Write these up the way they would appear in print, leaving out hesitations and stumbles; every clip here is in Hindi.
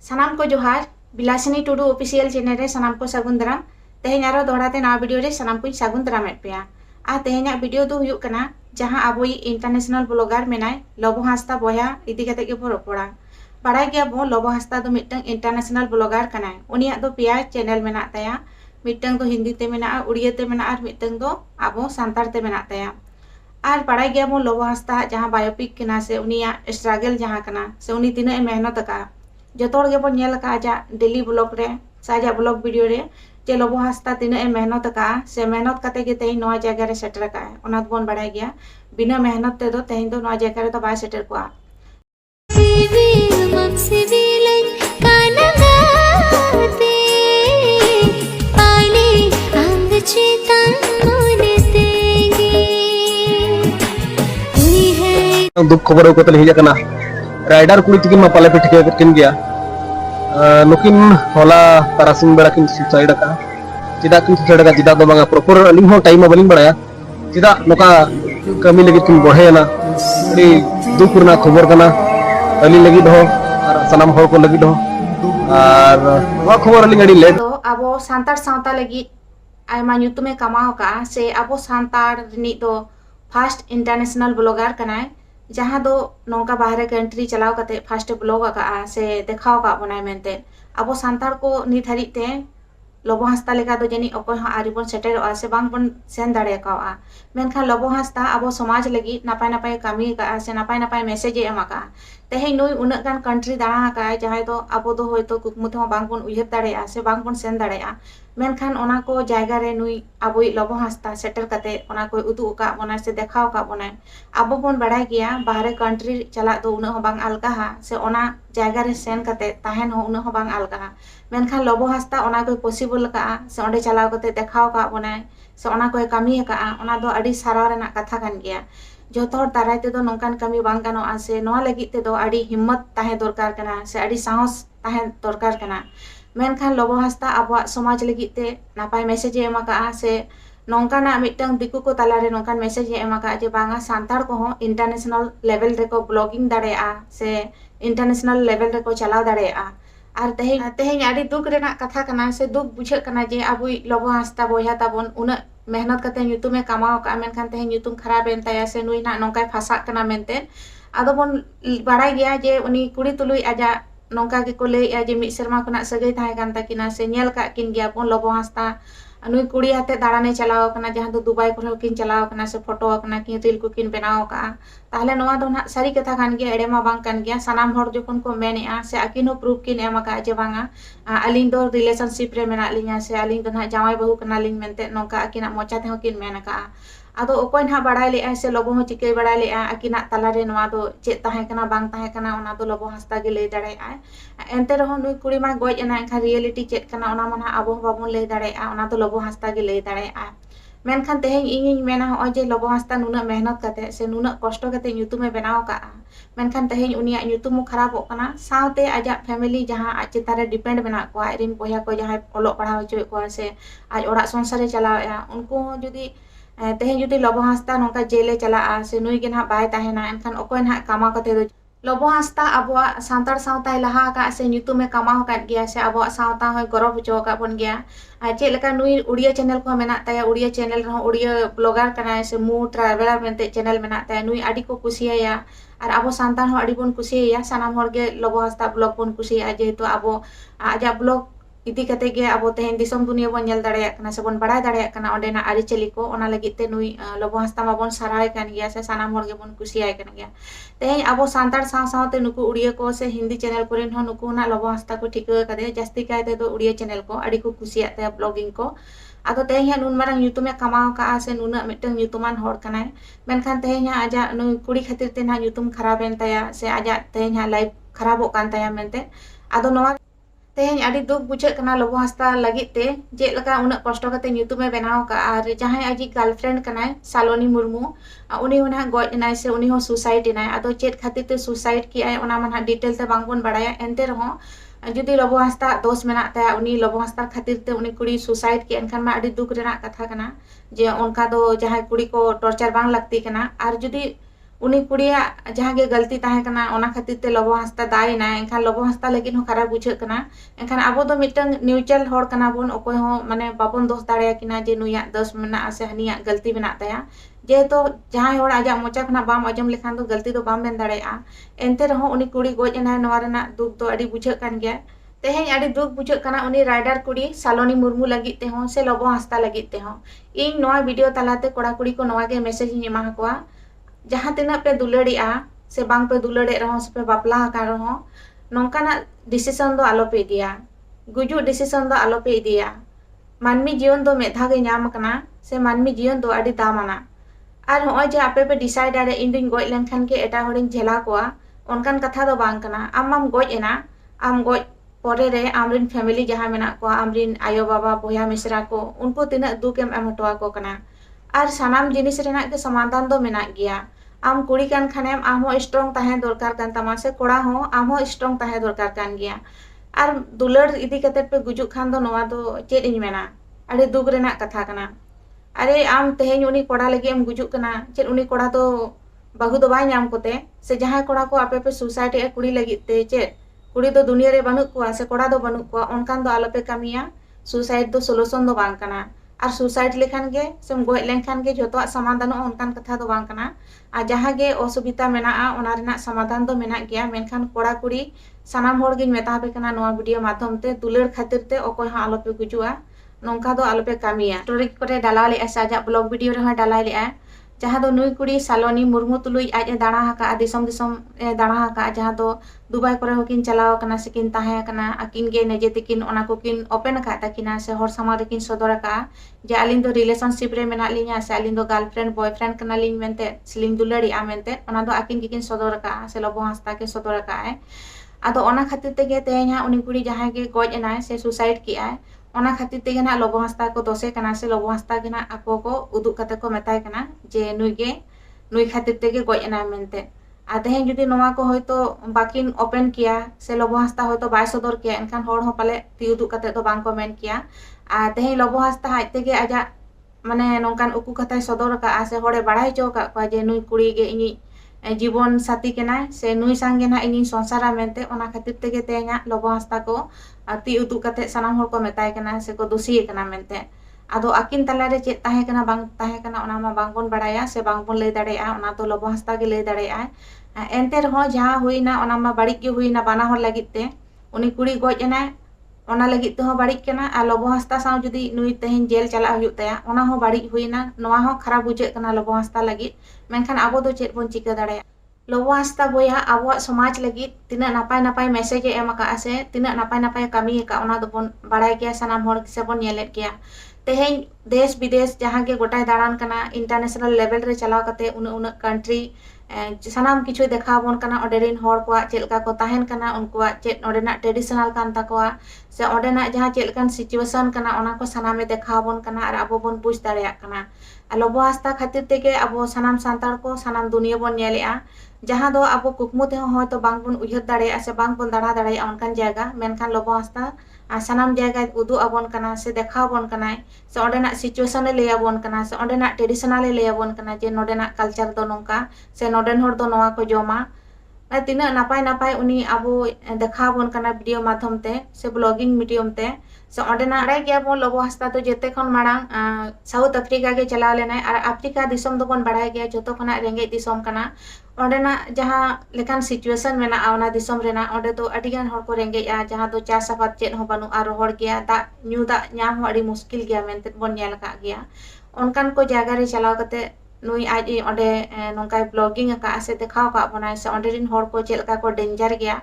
सानाम को जोहार बिलासिनी टुडू ऑफिशियल चैनल रे सानाम को सागुन दाराम तेहें आरो दोहराते नवा वीडियो रे सानाम को सागुन दाराम एड पेया आ तेहें वीडियो दो हुयुक कना जहां आबोई इंटरनेशनल ब्लॉगर मेनाय लोबो हांसदा बॉया इदी कते के रोपड़ा बाड़ाय गया बो लोबो हांसदा दो मिटंग इंटरनेशनल ब्लॉगर कनाय उनिया दो पेया चैनल मेना ताया मिटंग दो हिंदी ते मेना उड़िया ते मेना आर मिटंग दो आबो सांतार ते मेना ताया आर बाड़ाय गया बो लोबो हांसदा जहां बायोपिक कना से उनिया स्ट्रगल जहां कना से उनी तिना मेहनत का जोतो हर गेबो नेल का आजा डेली ब्लॉग रे से आजा ब्लॉग वीडियो रे जे लोबो हांसदा तिना मेहनत का से मेहनत कते गे तेही नवा जगह रे सेटर का ओना बोन बाड़ाय गया बिना मेहनत ते दो तेही दो नवा जगह रे तो बाय सेटर कोआ दुख खबर को तले हिजा कना राइडर कुड़ी तकिन मा पाले पे ठिके किन गया नुकिन होला तारासिंग बेड़ा किन सुसाइड का चिदा किन सुसाइड का चिदा दो बांगा प्रॉपर अलिंग हो टाइम बलिंग बड़ाया चिदा नोका कमी लगी किन बढ़ेना अड़ी दुख रना खबर कना अली लगी दो और सनाम हर को लगी दो और वा खबर अलिंग अड़ी लेट तो अबो सांतार सावता लगी आयमा ᱧᱩᱛᱩᱢᱮ कमाओ का से अबो सांतार रिनी दो फर्स्ट इंटरनेशनल ब्लॉगर कनाय जहां दो नौका बाहर कंट्री चलाव कते फर्स्ट ब्लॉग का से देखाव का बनाय मेनते अबो सांतार को नि धरी ते लोबो हांसदा लेका दो जनी अकोय हा आरी बन सेटेरवा से बांग बन सेन दाड़े कावा मेनखान लोबो हांसदा अबो समाज लगी नापाय नापाय कामी का से नापाय नापाय मैसेज एमा का तेहे नुई उनक गान कंट्री दाड़ा का जहां दो अबो दो होयतो कुकमुत हो बांग बन उयहर दाड़ेया से बांग बन सेन दाड़ेया मेनखान ओना को जायगा रे नुई अबोई लोबो हांसदा सेटर कते ओना को उदु का बना से देखाव का बना अबो बन बाड़ाय गया बाहरे कंट्री चला दो उना हो बांग अलका हा से ओना जायगा रे सेन कते ताहेन हो उना हो बांग अलका हा मेनखान लोबो हांसदा ओना को पॉसिबल का से ओंडे चलाव कते देखाव का बना से ओना को कामी का ओना दो अडी साराव रेना कथा कान गया जोतो हर दाराय ते दो नोंकान कामी बांग गानोआ से नोआ लगी ते दो अडी हिम्मत ताहे दरकार कना से अडी साहस ताहे दरकार कना मेनखान लोबो हांसदा आबो समाज लगी ते नापाय मैसेज एमा का से नोंकाना मिटंग दिकु को तालारे नोंकान मैसेज एमा का जे बांगा सांतार को हो इंटरनेशनल लेवल रे को ब्लॉगिंग दाड़ेआ से इंटरनेशनल लेवल रे को चलाव दाड़ेआ आर तेहें आडी दुख रेना कथा कना से दुख बुझे कना जे आबुई लोबो हांसदा बॉया ताबोन उना मेहनत कते ᱧᱩᱛᱩᱢᱮ कमाओ का मेनखान तेहें ᱧᱩᱛᱩᱢ खराब एन ताया से नुई ना नोंकाय फासा कना मेनते आदो बोन बाड़ाय गया जे उनी कुड़ी तुलुई आजा नोंका के को लई जे मिद सेरमा खना सगै थाहे कान ताकिना से नेल का किन गया बोन लोबो हांसदा नुई कुड़ी हाते दाड़ाने चलाव कना जहां दो दुबई को किन चलाव कना से फोटो कना कि रील को किन बनाव का ताहले नोआ दो ना सारी कथा कान गया एड़े मा बांग कान गया सनाम हर जोखन को मेनेआ से आकिन हो प्रूफ किन एमा का जे बांगा अलिंग दो रिलेशनशिप रे मेना लिया से अलिंग दो ना जावाई बहु कना लिंग मेनते नोका आकिना मोचा ते हो किन मेना का आदो ओकोय ना बाड़ाय ले से लोबो हो चिके बाड़ाय ले आकिना तालारे नोआ दो चे ताहे कना बांग ताहे कना ओना दो लोबो हांसदा गे लई दाड़े एंते रहो नुई कुड़ी मा गoj एना एखा रियलिटी चेक कना ओना मना आबो बाबोन लई दाड़े ओना दो लोबो हांसदा गे लई दाड़े मेनखान तेहें इᱧ मेना हो जे लोबो हांसदा नुना मेहनत कते से नुना कष्ट कते ᱧᱩᱛᱩᱢᱮ बनाव का मेनखान तेहें उनिया ᱧᱩᱛᱩᱢ खराब होना सावते आजा फैमिली जहां आज चितारे डिपेंड मेना को आइरिन बॉया को जहां ओलो पढ़ाव होचोय को से आज ओड़ा संसारे चलावेआ उनको जुदी तेहें जुदी लोबो हांसदा नोंका जेले चला से नुई गे ना बाय ताहेना एनखान ओकोय ना कामा कते दो लोबो हांसदा आबो सांतार सावताय लहा का से ᱧᱩᱛᱩᱢᱮ कमाव का गया से आबो सावता होय गौरव होचो का बन गया चे लेका नुई उड़िया चैनल को मेना ताया उड़िया चैनल रे उड़िया ब्लॉगर कना से मु ट्रैवलर मेनते चैनल मेना ताया नुई आडी को कुसिया और आबो सांतार हो आडी बोन कुसिया सानाम हर गे लोबो हांसदा ब्लॉग बोन कुसिया जेहेतु आबो आजा ब्लॉग इदी कते गे आबो तेहें दिसम दुनिया बोन नेल दाड़ेया कना से बोन बाड़ाय दाड़ेया कना ओंडेना आरी चली को ओना लगी ते नुई लोबो हांसदा मा बोन साराय कान गया से सानाम हर गे बोन कुसियाय कन गया तेहें आबो सांतार साव सावते नुकु उड़िया को से हिंदी चैनल कोरेन हो नुकु ना लोबो हांसदा को ठिका कदे जास्ती कायते दो उड़िया चैनल को आडी को कुसिया ते ब्लॉगिंग को आदो तेहें नुन मारंग ᱧᱩᱛᱩᱢᱮ कमाव का से नुना मिटंग ᱧᱩᱛᱩमान हर कनाय मेनखान तेहें आजा नुई कुड़ी खातिर ते ना ᱧᱩᱛᱩम खराब एन ताया से आजा तेहें लाइफ खराबो कान ताया मेनते आदो नोआ तेहें आडी दुख बुझे कना लोबो हांसदा लगित ते जे लका उना कष्ट कते ᱧᱩᱛᱩᱢᱮ बनाव का आर जहां आजी गर्लफ्रेंड कनाय सालोनी मुर्मू उनी होना गoj नाय से उनी हो सुसाइड नाय आदो चेत खातिर ते सुसाइड की आय ओना मानहा डिटेल ते बांग बोन बाड़ाया एंते रहो जुदी लोबो हांसदा दोष मेना ताया उनी लोबो हांसदा खातिर ते उनी कुड़ी सुसाइड की एनखान मा आडी दुख रेना कथा कना जे उनका दो जहां कुड़ी को टॉर्चर बांग लगती कना आर जुदी उनी कुड़िया जहाँ गे गलती ताहे कना ओना खातिर ते लबो हांसदा दायना एनखान लबो हांसदा लगिन हो खराब बुझाᱹᱜ कना एनखान आबो दो मिटन न्यूट्रल हॉर कना बोन ओकोय हो माने बाबोन दोष दाड़े किना जे नुया दोष मेना से हनिया गलती मेना ताया जेहेतु जहां होड़ आजा मोचा खना बाम अजम लेखान दो गलती दो बाम मेन दाड़ेया एनते रहो उनी कुड़ी गोज एना नोवा रेना दुख दो अडी बुझाᱹᱜ कान गया तेहें अडी दुख बुझाᱹᱜ कना उनी राइडर कुड़ी सालोनी मुर्मू लगित ते हो से लबो हांसदा लगित ते हो इन नोवा वीडियो तलाते कोड़ा कुड़ी को नोवा गे मैसेज इन एमा हकवा जहाँ तिना पे दुलड़िया से बांग पे दुलड़े रहो से पे बापला हका रहो नोंकाना डिसीजन दो आलो पे दिया गुजु डिसीजन दो आलो पे दिया मानमी जीवन दो मेधा गे नाम कना से मानमी जीवन दो अडी दामाना और होय जे आपे पे डिसाइड दाड़े इन दिन गोज लेनखान के एटा होड़िन झेला कोआ ओनकान कथा दो बांग कना आम गोज एना आम गोज परे रे आमरिन फैमिली जहाँ मेना को आमरिन आयो बाबा बोया मिश्रा को उनको तिना दुख एम हटवा को कना और सानाम जिनिस रेना के समाधान दो मेना गया आम कुड़ी कान खानेम आम हो स्ट्रॉन्ग ताहे दरकार कान तमा से कोड़ा हो आम हो स्ट्रॉन्ग ताहे दरकार कान गया और दुलड़ इदी कते पे गुजुक खान दो नोवा दो चेद इन मेना अरे दुख रेना कथा कना अरे आम तेहें उनी कोड़ा लगे एम गुजुक कना चेद उनी कोड़ा तो बाहु दो बाय नाम कोते से जहां कोड़ा को आपे पे सुसाइड ए कुड़ी लगी ते चेद कुड़ी दो दुनिया रे बानुक को से कोड़ा दो बानुक को उनकान दो आलोपे कमिया सुसाइड दो सोल्यूशन दो बांग कना और सुसाइड लेखान गे सेम गोज लेखान गे जोतो समाधान उनकान कथा दो बांग कना आ जहां गे असुविधा मेना ओना रेना समाधान दो मेना गया मेनखान कोड़ा कुड़ी सानाम होड़ गे मेता पे कना नोवा वीडियो माध्यम ते दुलड़ खातिर ते ओकोय हा आलोपे गुजुआ नोंका दो आलोपे कमिया स्टोरी करे डाला ले आजा ब्लॉग वीडियो रे डाला ले जहाँ दो नुई कुड़ी सालोनी मुर्मू तुलुई आज दाड़ा हका दिसम दिसम दाड़ा हका जहाँ दो दुबई करे होकिन चलाव कना से किन ताहे कना अकिन गे नेजे तिकिन ओना को किन ओपन का तकिना से हर समाज रे किन सदर का जे अलिन दो रिलेशनशिप रे मेना लिया से अलिन दो गर्लफ्रेंड बॉयफ्रेंड कना लिन मेनते सिलिंग दुलड़ी आ मेनते ओना दो अकिन किन सदर का से लबो हांसदा के सदर का है आदो ओना खातिर ते गे तेहा उनी कुड़ी जहाँ गे गोज एनाय से सुसाइड की आय ओना खातिर ते ना लबो हांसदा को दोसे कना से लबो हांसदा के ना ako को उदुक कते को मेताय कना जे नुई खातिर ते गे गोज एना मेनते आ तेहें जुदी नोवा को होयतो बाकिन ओपन किया से लबो हांसदा होयतो बाय सदर किया एनखान होड़ हो पाले ती उदुक कते तो बांग को मेन किया आ तेहें लबो हांसदा आज तेगे आजा माने नोंकान उकु कथाय सदर का से होड़े बाड़ाय चो का को जे नुई कुड़ी गे इनी जीवन साथी के ना से नुई संगे ना इनी संसारा मेनते ओना खातिर तेगे तेना लबो हांसदा को ती उदुक कते सनाम होड़ को मेताय कना से को दोषी कना मेनते आदो अकिन तला रे चेत ताहे कना बांग ताहे कना ओना मा बांग बोन बाड़ाया से बांग बोन लई दाड़ेया ओना तो लबो हांसदा गे लई दाड़ेया एनते रहो जहां हुईना ओना मा बाड़ी गे हुईना बाना हर लगित ते उनी कुड़ी गोज एना ओना लगित ते हो बाड़ी कना आ लबो हांसदा साउ जुदी नुई तेहें जेल चला हुई ताया ओना हो बाड़ी हुईना नोवा हो खराब बुझाᱹᱜ कना लबो हांसदा लगित मेनखान आबो दो चेत बोन चिका दाड़ेया लबो हांसदा बोया आबो समाज लगित तिना नापाय नापाय मैसेज एम का से तिना नापाय नापाय कमी का ओना दो बोन बाड़ाय गया सनाम होड़ से बोन नेलेत गया तेहें देश विदेश जहाँ के गोटाय दाड़ान कना इंटरनेशनल लेवल रे चलाव कते उन उन कंट्री सानाम किछु देखा बोन कना ओडेरिन होड़ को चेलका को ताहेन कना उनको चेत ओडेना ट्रेडिशनल कान ताकोआ से ओडेना जहाँ चेलकान सिचुएशन कना ओना को सानामे देखा बोन कना और आबो बोन बुझ दाड़ेया कना लबो हांसदा खातिर तेगे आबो सानाम सांतार को सानाम दुनिया बोन नेलेआ जहाँ दो आबो कुकमु ते होय तो बांग बोन उयहर दाड़ेया से बांग बोन दाड़ा दाड़ेया उनकान जायगा मेनखान लबो हांसदा सानाम जायगा उदु आबोन कना से देखा बोन कना से ओडेना सिचुएशन ले आबोन कना से ओडेना ट्रेडिशनल ले आबोन कना जे नोडेना कल्चर दो नोंका से नोडेन होड़ दो नोवा को जोमा तिना नापाय नापाय उनी आबो देखा बोन कना वीडियो माध्यम ते से ब्लॉगिंग मीडियम ते से ओडेना बाड़ाय गया बोन लबो हांसदा तो जेते खन माड़ांग साउथ अफ्रीका गे चलाव लेनाय और अफ्रीका दिसम दो बोन बाड़ाय गया जोतो खना रेंगे दिसम कना ओडेना जहाँ लेकान सिचुएशन मेना ओना दिसम रेना ओडे तो अडिगान होड़ को रेंगेया जहाँ दो चास आबाद चेत हो बानु आरो होड़ गया दा न्यू दा ᱧᱟᱢ हो अडी मुश्किल गया मेनते बोन नेल का गया ओनकान को जायगा रे चलाव कते नुई आज ओडे नोंकाय ब्लॉगिंग का से देखाव का बनाय से ओडेरिन होड़ को चेलका को डेंजर गया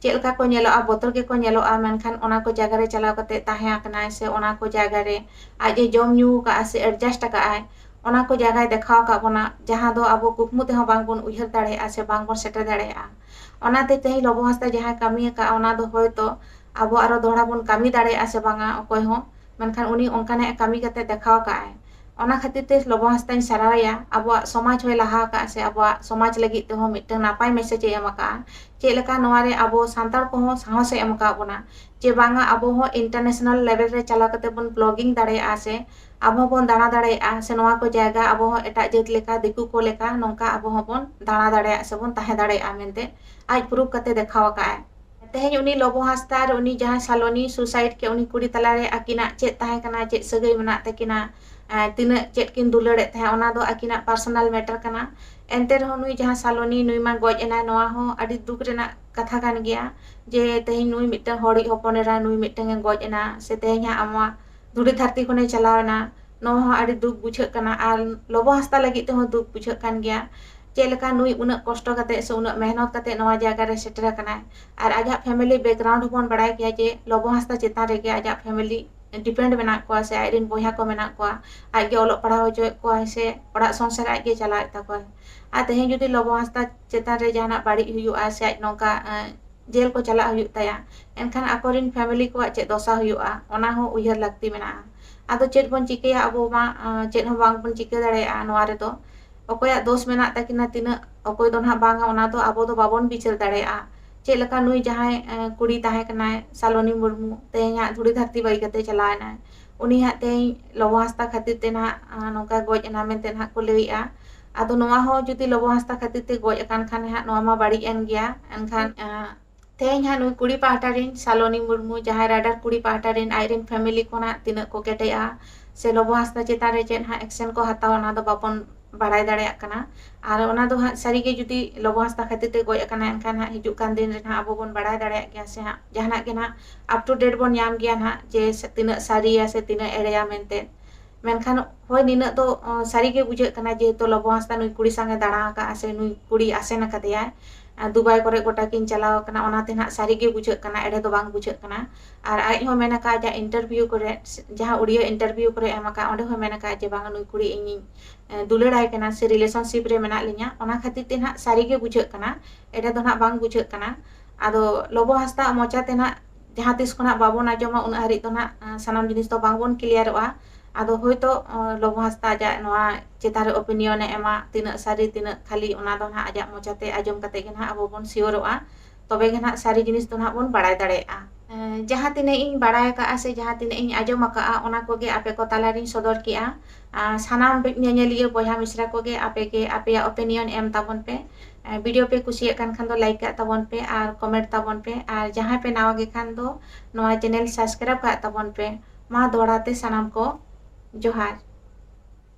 चेलका को नेलोआ बोतल के को नेलोआ मेनखान ओना को जायगा रे चलाव कते ताहे आकनाय से ओना को जायगा रे आज जम न्यू का से एडजस्ट का आय ओना को जगह देखाव का बना जहाँ दो आबो कुकमु ते हो बांग बोन उयहर दाड़ेया से बांग बोन सेटर दाड़ेया ओनाते तेही लबो हांसदा जहाँ कमी का ओना दो होय तो आबो आरो दोहरा बोन कमी दाड़ेया से बांगा ओकोय हो मेनखान उनी ओनकाने कमी कते देखाव का आय ᱚᱱᱟ ᱠᱷᱟᱹᱛᱤᱨ ᱛᱮ ᱞᱚᱵᱚ ᱦᱟᱸᱥᱫᱟᱧ ᱥᱟᱨᱦᱟᱣᱮᱭᱟ ᱟᱵᱚᱣᱟᱜ ᱥᱚᱢᱟᱡᱽ ᱦᱚᱸᱭ ᱞᱟᱦᱟ ᱟᱠᱟᱫᱼᱟ ᱥᱮ ᱟᱵᱚᱣᱟᱜ ᱥᱚᱢᱟᱡᱽ ᱞᱟᱹᱜᱤᱫ ᱛᱮᱦᱚᱸ ᱢᱤᱫᱴᱟᱝ ᱱᱟᱯᱟᱭ ᱢᱮᱥᱮᱡᱽ ᱮ ᱮᱢ ᱟᱠᱟᱫᱼᱟ ᱪᱮᱫ ᱞᱮᱠᱟ ᱱᱚᱣᱟ ᱨᱮ ᱟᱵᱚ ᱥᱟᱱᱛᱟᱲ ᱠᱚᱦᱚᱸ ᱥᱟᱦᱚᱥ ᱮ ᱮᱢ ᱟᱠᱟᱫ ᱵᱚᱱᱟ ᱡᱮ ᱵᱟᱝᱟ ᱟᱵᱚ ᱦᱚᱸ ᱤᱱᱴᱟᱨᱱᱮᱥᱱᱟᱞ ᱞᱮᱵᱮᱞ ᱨᱮ ᱪᱟᱞᱟᱣ ᱠᱟᱛᱮ ᱵᱚᱱ ᱵᱞᱚᱜᱤᱝ ᱫᱟᱲᱮᱭᱟᱜᱼᱟ ᱥᱮ ᱟᱵᱚ ᱦᱚᱸᱵᱚᱱ ᱫᱟᱬᱟ ᱫᱟᱲᱮᱭᱟᱜᱼᱟ ᱥᱮ ᱱᱚᱣᱟ ᱠᱚ ᱡᱟᱭᱜᱟ ᱟᱵᱚ ᱦᱚᱸ ᱮᱴᱟᱜ ᱡᱟᱹᱛ ᱞᱮᱠᱟ ᱫᱤᱠᱩ ᱠᱚ ᱞᱮᱠᱟ ᱱᱚᱝᱠᱟ ᱟᱵᱚ ᱦᱚᱸᱵᱚᱱ ᱫᱟᱬᱟ ᱫᱟᱲᱮᱭᱟᱜᱼᱟ ᱥᱮᱵᱚᱱ ᱛᱟᱦᱮᱸ ᱫᱟᱲᱮᱭᱟᱜᱼᱟ ᱢᱮᱱᱛᱮ ᱟᱡ ᱯᱨᱩᱯ ᱠᱟᱛᱮ ᱫᱮᱠᱷᱟᱣ ᱟᱠᱟᱫᱼᱟᱭ तेहें उनी लबो हांसदा और उनी जहां सालोनी सुसाइड के उनी कुड़ी तलारे आकिना चेत ताहें कना चेत सगई मना तकिना तिना चेत किन दुलड़े ताहें ओना दो आकिना पर्सनल मैटर कना एंते रहो नुई जहां सालोनी नुई मा गज एना नोआ हो अडी दुख रेना कथा कान गया जे तेहें नुई मिटन हड़ी हपनेरा नुई मिटन गज एना से तेहें आमा धुड़ी धरती खने चलावना नो हो अडी दुख बुझे कना आर लबो हांसदा लगी ते हो दुख बुझे कान गया चेलका नुई उना कष्ट कते से उना मेहनत कते नवा जगह रे सेटर कना और आजा फैमिली बैकग्राउंड बन बड़ाय गया जे लबो हांसदा चेतान रेगे आजा फैमिली डिपेंड मेना को से आइरिन बोया को मेना को आगे ओलो पढ़ा हो जो को से ओड़ा संसार आगे चला तको आ तेहें जुदी लबो हांसदा चेतान रे जाना बाड़ी हुयुआ से आज नोका जेल को चला हुयुग ताया एनखान आकोरिन फैमिली को चे दोसा हुयुआ ओना हो उयहर लगती मेना आदो चेत बन चिकेया अबो मा चेत हो बांग बन चिके दाड़ेया नोआ रे दो अकोया दोष मेना तकिना तिना अकोय दो ना बांगा ओना दो अबो दो बाबन बिचार दाड़ेया चेक लका नुई जहां कुड़ी ताहे कनाय सालोनी मुर्मू तेहें धुड़ी धरती बाई कते चलाना उनी हा तेहें लबो हांसदा खातिर ते ना नोका गज एना मेनते ना को लइआ आदो नोआ हो जुदी लबो हांसदा खातिर ते गज अकान खान हा नोआ मा बाड़ी एन गया एनखान तेहें हा नुई कुड़ी पाहटा रिन सालोनी मुर्मू जहां राइडर कुड़ी पाहटा रिन आइरिन फैमिली कोना तिना को केटेआ से लबो हांसदा चेतान रे चेन हा एक्शन को हताव ना दो बापन बाड़ाय दाड़ेया कना आर ओना दो हा सारी के जुदी लबो हांसदा खातिर ते गज अकाना एनखान हा हिजुग कान दिन रे हा अबो बन बाड़ाय दाड़ेया गया से हा जहाना के ना अप टू डेट बन याम गया ना जे तिना सारिया से तिना एड़ेया मेनते मेनखान होय निना दो सारी के बुझे कना जे तो लबो हांसदा नुई कुड़ी संगे दाड़ा का से नुई कुड़ी आसेन कदेया दुबई करे गोटा किन चलाव कना ओनाते ना सारी के बुझे कना एड़े दो बांग बुझे कना आर आज हो मेना का जा इंटरव्यू करे जहां ऑडियो इंटरव्यू करे एमा का ओंडे हो मेना का जे बांग नुई कुड़ी इनी दुलड़ाय कना से रिलेशनशिप रे मेना लिया ओना खातिर ते ना सारी के बुझे कना एड़े दो ना बांग बुझे कना आदो लबो हांसदा मोचाते ना जहां तिस खना बाबन आजमा उना हरि तो ना सनाम जिनिस तो बांग बन क्लियरवा आदो होयतो लबो हांसदा जा नोआ चेतारे ओपिनियन एमा तिना सारी तिना खाली ओना दो ना आजा मोचाते आजम कते गे ना अबो बन सियोरवा तबे गे ना सारी जिनिस तो ना बन बाड़ाय दाड़ेया जहां तिने इन बाड़ाय का से जहां तिने इन आजम का ओना कोगे आपे को तालारिन सदर किया सानाम नेनेलिया बोया मिश्रा कोगे आपे के आपे ओपिनियन एम ताबन पे वीडियो पे कुसिया कान खान दो लाइक का ताबन पे और कमेंट ताबन पे और जहां पे नावा गे खान दो नोआ चैनल सब्सक्राइब का ताबन पे मा दोड़ाते सनाम को जोहार।